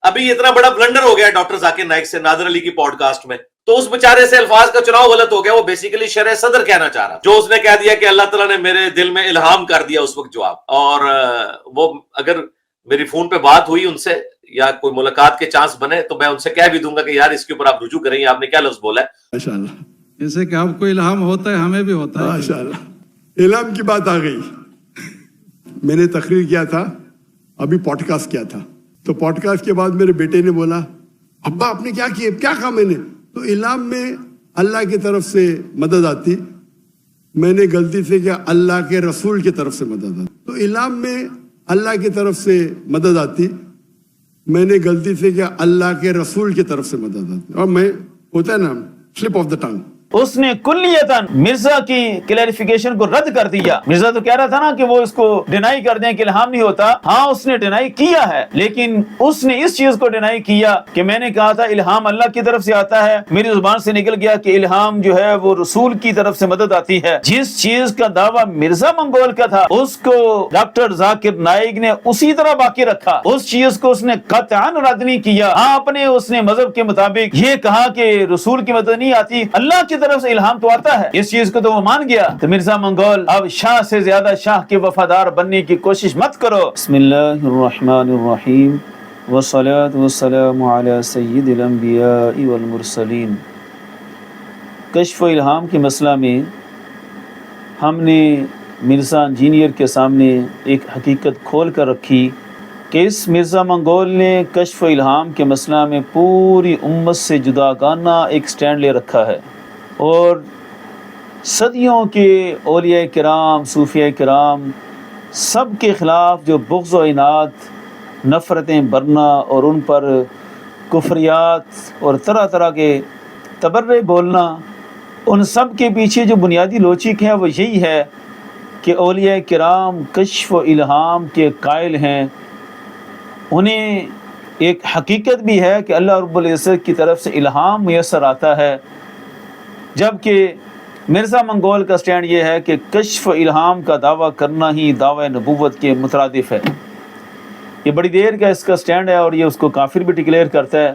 ابھی اتنا بڑا بلنڈر ہو گیا ڈاکٹر ذاکر نائک سے نادر علی کی پوڈ کاسٹ میں، تو اس بیچارے سے الفاظ کا چناؤ غلط ہو گیا. وہ بیسیکلی شرح صدر کہنا چاہ رہا، جو اس نے کہہ دیا کہ اللہ تعالیٰ نے میرے دل میں الہام کر دیا اس وقت جواب. اور وہ اگر میری فون پہ بات ہوئی ان سے یا کوئی ملاقات کے چانس بنے تو میں ان سے کہہ بھی دوں گا کہ یار اس کے اوپر آپ رجوع کریں، آپ نے کیا لفظ بولا ہے. ماشاءاللہ، جیسے کہ آپ کو الہام ہوتا ہے ہمیں بھی ہوتا ہے. ماشاءاللہ، الہام کی بات آ گئی. میں نے تقریر کیا تھا، ابھی پوڈ کاسٹ کیا تھا، تو پوڈ کاسٹ کے بعد میرے بیٹے نے بولا ابا آپ نے کیا کیا، کیا کہا میں نے؟ تو الہام میں اللہ کی طرف سے مدد آتی، میں نے غلطی سے کیا اللہ کے رسول کی طرف سے مدد آتی. تو الہام میں اللہ کی طرف سے مدد آتی، میں نے غلطی سے کیا اللہ کے رسول کی طرف سے مدد آتی، اور میں ہوتا ہے نا سلپ آف دا ٹنگ. اس نے کلیتاً مرزا کی کلیریفیکیشن کو رد کر دیا. مرزا تو کہہ رہا تھا نا کہ وہ اس کو ڈینائی کر دیں کہ الہام نہیں ہوتا. ہاں اس نے ڈینائی کیا ہے، لیکن اس نے اس چیز کو ڈینائی کیا کہ میں نے کہا تھا الہام اللہ کی طرف سے آتا ہے، میری زبان سے نکل گیا کہ الہام جو ہے وہ رسول کی طرف سے مدد آتی ہے. جس چیز کا دعویٰ مرزا منگول کا تھا اس کو ڈاکٹر ذاکر نائک نے اسی طرح باقی رکھا. اس چیز کو اس نے قطعاً رد نہیں کیا. ہاں اپنے اس نے مذہب کے مطابق یہ کہا کہ رسول کی مدد نہیں آتی، اللہ کی طرف سے الہام تو آتا ہے. اس چیز کو تو وہ مان گیا. تو مرزا منگول اب شاہ سے زیادہ شاہ کے وفادار بننے کی کوشش مت کرو. بسم اللہ الرحمن الرحیم والصلاة والسلام علی سید الانبیاء والمرسلین. کشف و الہام کے مسئلہ میں ہم نے مرزا انجینئر کے سامنے ایک حقیقت کھول کر رکھی کہ اس مرزا منگول نے کشف و الہام کے مسئلہ میں پوری امت سے جداگانہ ایک سٹینڈ لے رکھا ہے، اور صدیوں کے اولیاء کرام، صوفیاء کرام سب کے خلاف جو بغض و عناد، نفرتیں برنا اور ان پر کفریات اور طرح طرح کے تبرے بولنا، ان سب کے پیچھے جو بنیادی لوچک ہے وہ یہی ہے کہ اولیاء کرام کشف و الہام کے قائل ہیں. انہیں ایک حقیقت بھی ہے کہ اللہ رب العزت کی طرف سے الہام میسر آتا ہے، جبکہ مرزا منگول کا سٹینڈ یہ ہے کہ کشف و الہام کا دعویٰ کرنا ہی دعوی نبوت کے مترادف ہے. یہ بڑی دیر کا اس کا سٹینڈ ہے، اور یہ اس کو کافر بھی ڈکلیئر کرتا ہے،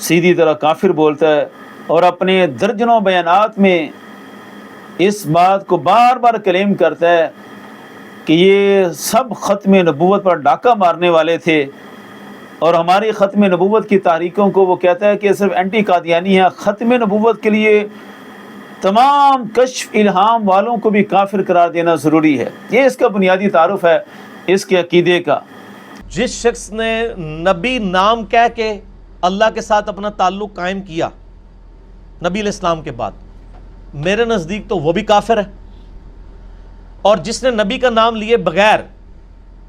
سیدھی طرح کافر بولتا ہے، اور اپنے درجنوں بیانات میں اس بات کو بار بار کلیم کرتا ہے کہ یہ سب ختم نبوت پر ڈاکہ مارنے والے تھے، اور ہماری ختم نبوت کی تحریکوں کو وہ کہتا ہے کہ صرف اینٹی قادیانی ہے. ختم نبوت کے لیے تمام کشف الہام والوں کو بھی کافر قرار دینا ضروری ہے. یہ اس کا بنیادی تعارف ہے اس کے عقیدے کا. جس شخص نے نبی نام کہہ کے اللہ کے ساتھ اپنا تعلق قائم کیا نبی علیہ السلام کے بعد، میرے نزدیک تو وہ بھی کافر ہے. اور جس نے نبی کا نام لیے بغیر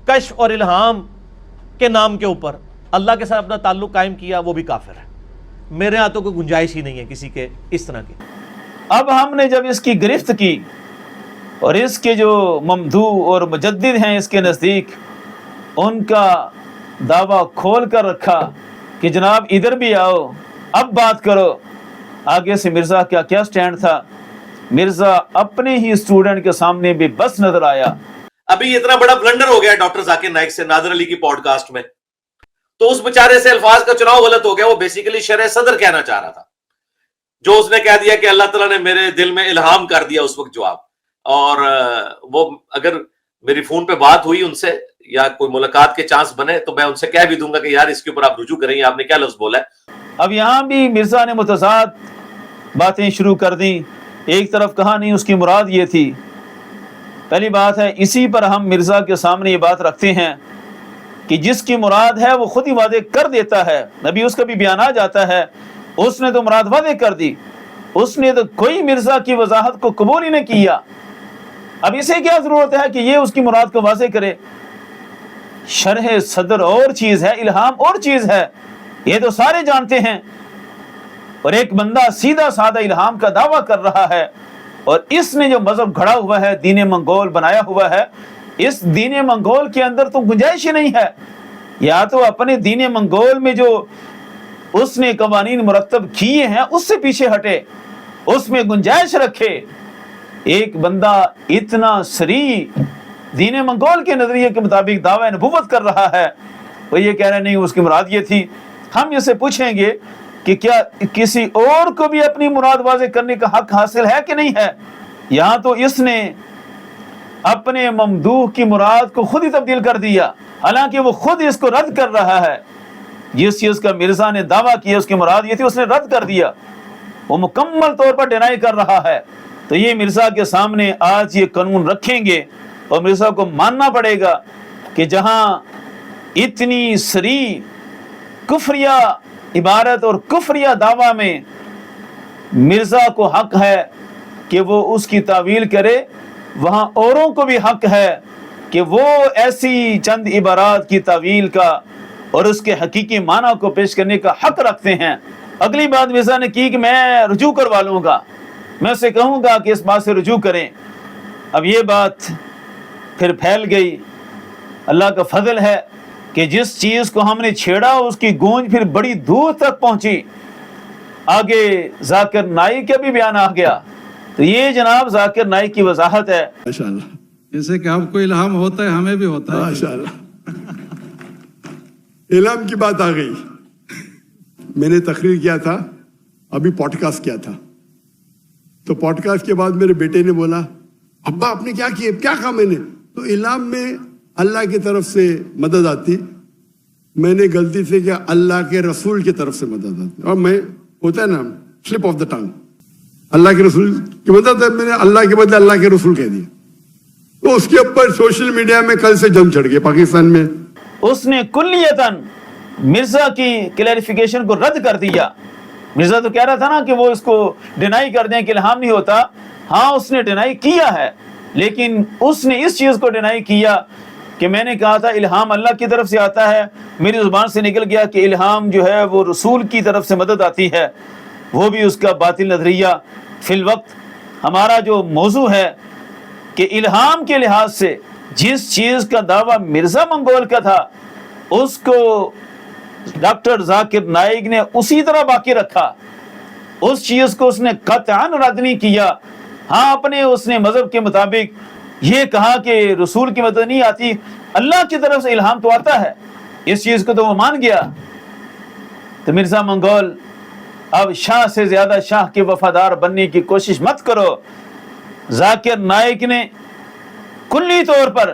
کشف اور الہام کے نام کے اوپر اللہ کے ساتھ اپنا تعلق قائم کیا، وہ بھی کافر ہے. میرے ہاں تو کوئی گنجائش ہی نہیں ہے کسی کے اس طرح کی. اب ہم نے جب اس کی گرفت کی اور اس کے جو ممدوح اور مجدد ہیں اس کے نزدیک، ان کا دعویٰ کھول کر رکھا کہ جناب ادھر بھی آؤ، اب بات کرو. آگے سے مرزا کا کیا سٹینڈ تھا؟ مرزا اپنے ہی اسٹوڈنٹ کے سامنے بھی بس نظر آیا. ابھی اتنا بڑا بلنڈر ہو گیا ڈاکٹر ذاکر نائک سے نادر علی کی پوڈ کاسٹ میں، تو اس بیچارے سے الفاظ کا چناؤ غلط ہو گیا. وہ بیسیکلی شرح صدر کہنا چاہ رہا تھا، جو اس نے کہہ دیا کہ اللہ تعالیٰ نے میرے دل میں الہام کر دیا اس وقت جواب. اور وہ اگر میری فون پہ بات ہوئی ان سے یا کوئی ملاقات کے چانس بنے تو میں ان سے کہہ بھی دوں گا کہ یار اس کے اوپر آپ رجوع کریں، آپ نے کیا لفظ بولا ہے. اب یہاں بھی مرزا نے متضاد باتیں شروع کر دیں. ایک طرف کہا نہیں، اس کی مراد یہ تھی. پہلی بات ہے، اسی پر ہم مرزا کے سامنے یہ بات رکھتے ہیں کہ جس کی مراد ہے وہ خود ہی واضح کر دیتا ہے. نبی اس کا بھی بیان آ جاتا ہے، اس نے تو مراد واضح کر دی. اس نے تو کوئی مرزا کی وضاحت کو قبول ہی نہیں کیا. اب اسے کیا ضرورت ہے کہ یہ اس کی مراد کو واضح کرے؟ شرح صدر اور چیز ہے، الہام اور چیز ہے، یہ تو سارے جانتے ہیں. اور ایک بندہ سیدھا سادہ الہام کا دعویٰ کر رہا ہے، اور اس نے جو مذہب گھڑا ہوا ہے، دین منگول بنایا ہوا ہے، اس دین منگول کے اندر تو گنجائش ہی نہیں ہے. یا تو اپنے دین منگول میں جو اس نے قوانین مرتب کیے ہیں اس سے پیچھے ہٹے، اس میں گنجائش رکھے. ایک بندہ اتنا سری دین منگول کے نظریے کے مطابق دعوی نبوت کر رہا ہے، وہ یہ کہہ رہے نہیں اس کی مراد یہ تھی. ہم اسے پوچھیں گے کہ کیا کسی اور کو بھی اپنی مراد واضح کرنے کا حق حاصل ہے کہ نہیں ہے؟ یہاں تو اس نے اپنے ممدوح کی مراد کو خود ہی تبدیل کر دیا، حالانکہ وہ خود اس کو رد کر رہا ہے. جس چیز کا مرزا نے دعویٰ کیا اس کی مراد یہ تھی، اس نے رد کر دیا، وہ مکمل طور پر ڈینائی کر رہا ہے. تو یہ مرزا کے سامنے آج یہ قانون رکھیں گے اور مرزا کو ماننا پڑے گا کہ جہاں اتنی صریح کفریہ عبارت اور کفریہ دعویٰ میں مرزا کو حق ہے کہ وہ اس کی تعویل کرے، وہاں اوروں کو بھی حق ہے کہ وہ ایسی چند عبارات کی تعویل کا اور اس کے حقیقی معنی کو پیش کرنے کا حق رکھتے ہیں. اگلی بات مرزا نے کی کہ میں رجوع کروا لوں گا، میں اسے کہوں گا کہ اس بات سے رجوع کریں. اب یہ بات پھر پھیل گئی. اللہ کا فضل ہے کہ جس چیز کو ہم نے چھیڑا اس کی گونج پھر بڑی دور تک پہنچی. آگے ذاکر نائک کا بھی بیان آ گیا. تو یہ جناب ذاکر نائک کی وضاحت ہے. ماشاءاللہ جیسے کہ آپ کو الہام ہوتا ہے ہمیں بھی ہوتا ہے. ماشاءاللہ الہام کی بات آ گئی. میں نے تقریر کیا تھا، ابھی پوڈ کاسٹ کیا تھا، تو پوڈ کاسٹ کے بعد میرے بیٹے نے بولا ابا آپ نے کیا کیا، کیا کہا میں نے؟ تو الہام میں اللہ کی طرف سے مدد آتی، میں نے غلطی سے کیا اللہ کے رسول کی طرف سے مدد آتی، اور میں ہوتا ہے نا سلپ آف دا ٹنگ، اللہ کے رسول کی مدد ہے، میں نے اللہ کے بدلے اللہ کے رسول کہہ دیا. تو اس کے اوپر سوشل میڈیا میں کل سے جنگ چڑھ گئی پاکستان میں. اس نے کلیتاً مرزا کی کلیریفیکیشن کو رد کر دیا. مرزا تو کہہ رہا تھا نا کہ وہ اس کو ڈینائی کر دیں کہ الہام نہیں ہوتا. ہاں اس نے ڈینائی کیا ہے، لیکن اس نے اس چیز کو ڈینائی کیا کہ میں نے کہا تھا الہام اللہ کی طرف سے آتا ہے، میری زبان سے نکل گیا کہ الہام جو ہے وہ رسول کی طرف سے مدد آتی ہے. وہ بھی اس کا باطل نظریہ. فی الوقت ہمارا جو موضوع ہے کہ الہام کے لحاظ سے جس چیز کا دعویٰ مرزا منگول کا تھا اس کو ڈاکٹر ذاکر نائک نے اسی طرح باقی رکھا. اس چیز کو اس نے قطعاً رد نہیں کیا. ہاں اپنے اس نے مذہب کے مطابق یہ کہا کہ رسول کی مدد نہیں آتی، اللہ کی طرف سے الہام تو آتا ہے. اس چیز کو تو وہ مان گیا. تو مرزا منگول اب شاہ سے زیادہ شاہ کے وفادار بننے کی کوشش مت کرو. ذاکر نائک نے کلی طور پر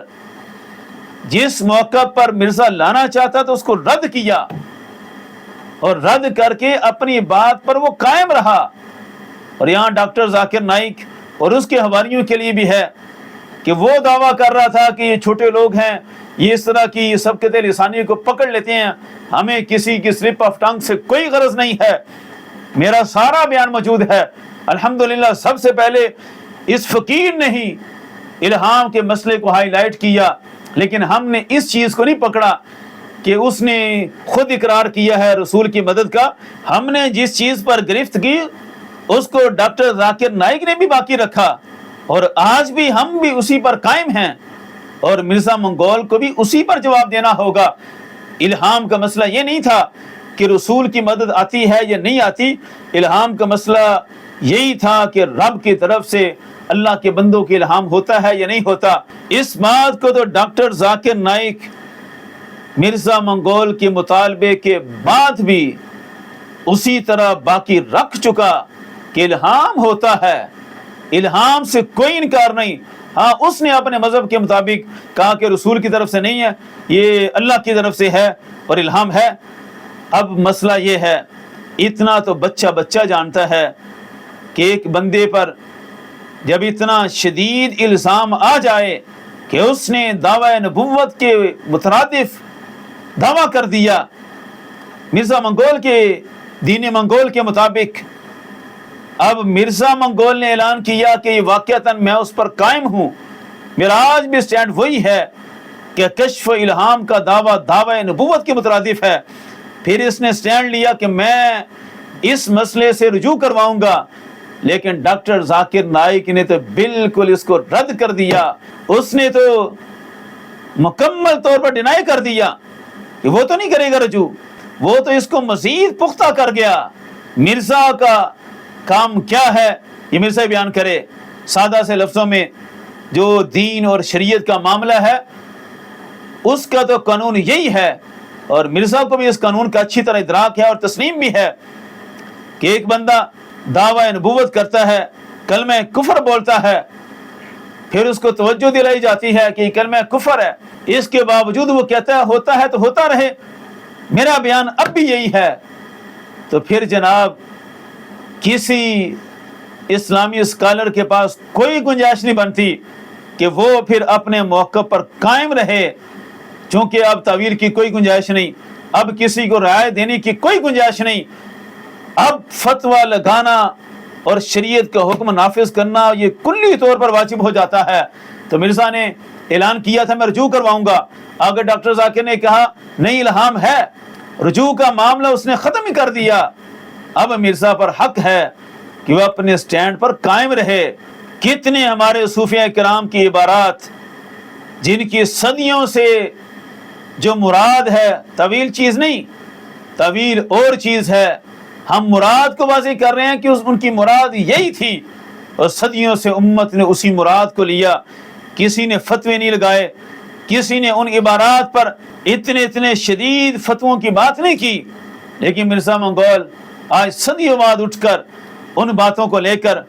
جس موقع پر مرزا لانا چاہتا تو اس کو رد کیا، اور رد کر کے اپنی بات پر وہ قائم رہا. اور یہاں ڈاکٹر ذاکر نائک اور اس کے حواریوں کے لیے بھی ہے کہ وہ دعویٰ کر رہا تھا کہ یہ چھوٹے لوگ ہیں، یہ اس طرح کی سبقت لسانی کو پکڑ لیتے ہیں، ہمیں کسی کی سلپ آف ٹنگ سے کوئی غرض نہیں ہے. میرا سارا بیان موجود ہے. الحمدللہ سب سے پہلے اس فقیر نے ہی الہام کے مسئلے کو ہائی لائٹ کیا، لیکن ہم نے اس چیز کو نہیں پکڑا کہ اس نے خود اقرار کیا ہے رسول کی مدد کا. ہم نے جس چیز پر گرفت کی اس کو ڈاکٹر ذاکر نائک نے بھی باقی رکھا، اور آج بھی ہم بھی اسی پر قائم ہیں، اور مرزا منگول کو بھی اسی پر جواب دینا ہوگا. الہام کا مسئلہ یہ نہیں تھا کہ رسول کی مدد آتی ہے یا نہیں آتی. الہام کا مسئلہ یہی تھا کہ رب کی طرف سے اللہ کے بندوں کی الہام ہوتا ہے یا نہیں ہوتا. اس بات کو تو ڈاکٹر ذاکر نائک مرزا منگول کے مطالبے کے بعد بھی اسی طرح باقی رکھ چکا کہ الہام ہوتا ہے، الہام سے کوئی انکار نہیں. ہاں اس نے اپنے مذہب کے مطابق کہا کہ رسول کی طرف سے نہیں ہے، یہ اللہ کی طرف سے ہے اور الہام ہے. اب مسئلہ یہ ہے، اتنا تو بچہ جانتا ہے کہ ایک بندے پر جب اتنا شدید الزام آ جائے کہ اس نے دعوی نبوت کے مترادف دعویٰ کر دیا مرزا منگول کے دین منگول کے مطابق. اب مرزا منگول نے اعلان کیا کہ یہ واقعتاً میں اس پر قائم ہوں، میرا آج بھی سٹینڈ وہی ہے کہ کشف الہام کا دعویٰ دعوی نبوت کے مترادف ہے. پھر اس نے سٹینڈ لیا کہ میں اس مسئلے سے رجوع کرواؤں گا، لیکن ڈاکٹر ذاکر نائک نے تو بالکل اس کو رد کر دیا. اس نے تو مکمل طور پر ڈینائی کر دیا کہ وہ تو نہیں کرے گا رجوع، وہ تو اس کو مزید پختہ کر گیا. مرزا کا کام کیا ہے یہ مرزا بیان کرے. سادہ سے لفظوں میں جو دین اور شریعت کا معاملہ ہے اس کا تو قانون یہی ہے، اور مرزا کو بھی اس قانون کا اچھی طرح ادراک ہے اور تسلیم بھی ہے کہ ایک بندہ دعوی نبوت کرتا ہے، کلمہ کفر بولتا ہے، پھر اس کو توجہ دلائی جاتی ہے کہ یہ کلمہ کفر ہے، اس کے باوجود وہ کہتا ہے ہوتا ہے تو ہوتا رہے، میرا بیان اب بھی یہی ہے، تو پھر جناب کسی اسلامی اسکالر کے پاس کوئی گنجائش نہیں بنتی کہ وہ پھر اپنے موقع پر قائم رہے، چونکہ اب تعویل کی کوئی گنجائش نہیں، اب کسی کو رائے دینے کی کوئی گنجائش نہیں، اب فتویٰ لگانا اور شریعت کا حکم نافذ کرنا یہ کلی طور پر واجب ہو جاتا ہے۔ تو مرزا نے اعلان کیا تھا میں رجوع کرواؤں گا، اگر ڈاکٹر ذاکر نے کہا نہیں الہام ہے، رجوع کا معاملہ اس نے ختم ہی کر دیا۔ اب مرزا پر حق ہے کہ وہ اپنے سٹینڈ پر قائم رہے۔ کتنے ہمارے صوفیہ کرام کی عبارات جن کی صدیوں سے جو مراد ہے، طویل چیز نہیں، طویل اور چیز ہے، ہم مراد کو واضح کر رہے ہیں کہ ان کی مراد یہی تھی، اور صدیوں سے امت نے اسی مراد کو لیا، کسی نے فتوے نہیں لگائے، کسی نے ان عبارات پر اتنے شدید فتووں کی بات نہیں کی، لیکن مرزا منگول آج صدیوں بعد اٹھ کر ان باتوں کو لے کر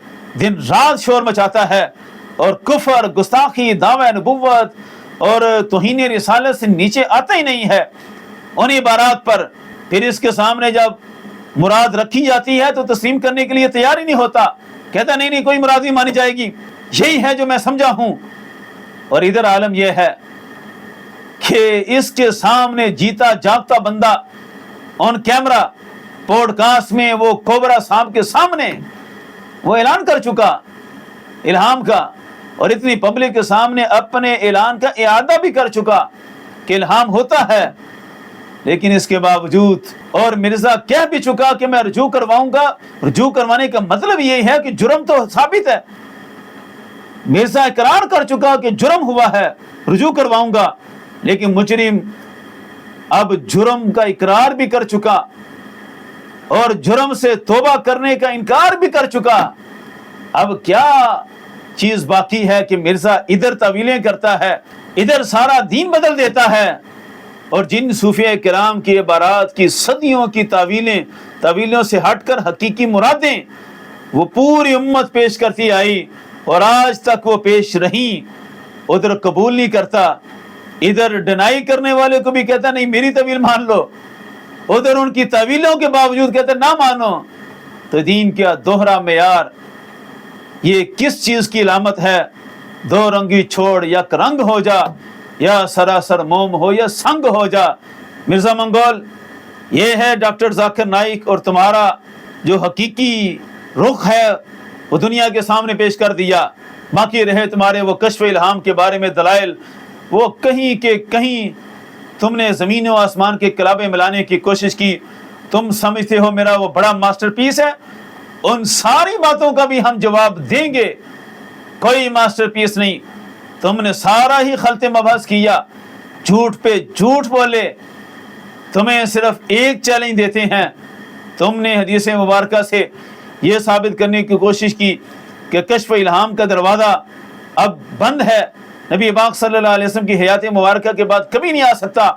دن رات شور مچاتا ہے، اور کفر، گستاخی، دعوی نبوت اور توہین رسالت سے نیچے آتا ہی نہیں ہے ان عبارات پر۔ پھر اس کے سامنے جب مراد رکھی جاتی ہے تو تسلیم کرنے کے لیے تیار ہی نہیں ہوتا، کہتا نہیں کوئی مراد نہیں مانی جائے گی، یہی ہے جو میں سمجھا ہوں۔ اور ادھر عالم یہ ہے کہ اس کے سامنے جیتا جاگتا بندہ آن کیمرہ پوڈ کاسٹ میں وہ کوبرا صاحب کے سامنے وہ اعلان کر چکا الہام کا، اور اتنی پبلک کے سامنے اپنے اعلان کا اعادہ بھی کر چکا کہ الہام ہوتا ہے، لیکن اس کے باوجود اور مرزا کہہ بھی چکا کہ میں رجوع کرواؤں گا۔ رجوع کروانے کا مطلب یہی ہے کہ جرم تو ثابت ہے، مرزا اقرار کر چکا کہ جرم ہوا ہے، رجوع کرواؤں گا، لیکن مجرم اب جرم کا اقرار بھی کر چکا اور جرم سے توبہ کرنے کا انکار بھی کر چکا۔ اب کیا چیز باقی ہے کہ مرزا ادھر تعویلیں کرتا ہے، ادھر سارا دین بدل دیتا ہے، اور جن صوفیہ کرام کی عبارات کی صدیوں کی تعویلوں سے ہٹ کر حقیقی مرادیں وہ پوری امت پیش کرتی آئی اور آج تک وہ پیش رہیں، ادھر قبول نہیں کرتا، ادھر ڈینائی کرنے والے کو بھی کہتا نہیں میری تعویل مان لو، ادھر ان کی تعویلوں کے باوجود کہتے نہ مانو۔ تو دین کیا دوہرا معیار، یہ کس چیز کی علامت ہے؟ دو رنگی چھوڑ یک رنگ ہو جا، یا سراسر موم ہو یا سنگ ہو جا۔ مرزا منگول یہ ہے ڈاکٹر ذاکر نائک، اور تمہارا جو حقیقی رخ ہے وہ دنیا کے سامنے پیش کر دیا، باقی رہے تمہارے وہ کشف الہام کے بارے میں دلائل، وہ کہیں کہ کہیں تم نے زمین و آسمان کے کلابے ملانے کی کوشش کی، تم سمجھتے ہو میرا وہ بڑا ماسٹر پیس ہے، ان ساری باتوں کا بھی ہم جواب دیں گے، کوئی ماسٹر پیس نہیں، تم نے سارا ہی خلط مبحث کیا، جھوٹ پہ جھوٹ بولے، تمہیں صرف ایک چیلنج دیتے ہیں، تم نے حدیث مبارکہ سے یہ ثابت کرنے کی کوشش کی کہ کشف الہام کا دروازہ اب بند ہے، نبی پاک صلی اللہ علیہ وسلم کی حیات مبارکہ کے بعد کبھی نہیں آ سکتا،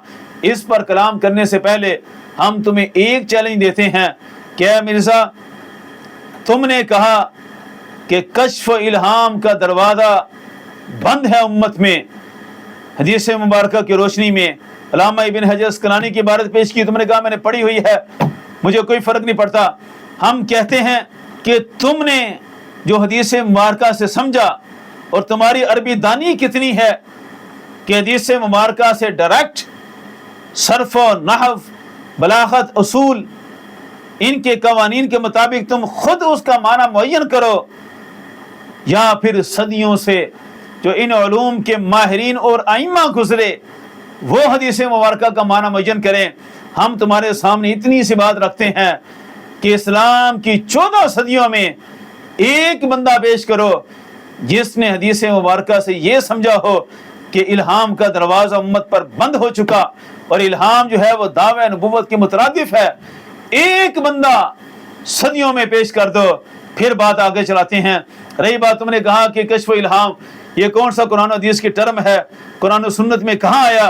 اس پر کلام کرنے سے پہلے ہم تمہیں ایک چیلنج دیتے ہیں کہ اے مرزا تم نے کہا کہ کشف الہام کا دروازہ بند ہے امت میں، حدیث مبارکہ کی روشنی میں علامہ ابن حجر اسقلانی کی عبارت پیش کی، تم نے کہا میں نے پڑھی ہوئی ہے، مجھے کوئی فرق نہیں پڑتا، ہم کہتے ہیں کہ تم نے جو حدیث مبارکہ سے سمجھا، اور تمہاری عربی دانی کتنی ہے کہ حدیث مبارکہ سے ڈائریکٹ صرف و نحو، بلاغت، اصول، ان کے قوانین کے مطابق تم خود اس کا معنی معین کرو، یا پھر صدیوں سے جو ان علوم کے ماہرین اور ائمہ گزرے وہ حدیث مبارکہ کا معنی معین کریں۔ ہم تمہارے سامنے اتنی سی بات رکھتے ہیں کہ اسلام کی 14 صدیوں میں ایک بندہ پیش کرو جس نے حدیث مبارکہ سے یہ سمجھا ہو کہ الہام کا دروازہ امت پر بند ہو چکا، اور الہام جو ہے وہ دعوی نبوت کے مترادف ہے، ایک بندہ صدیوں میں پیش کر دو، پھر بات آگے چلاتے ہیں۔ رہی بات تم نے کہا کہ کشف الہام یہ کون سا قرآن و حدیث کی ٹرم ہے، قرآن و سنت میں کہاں آیا؟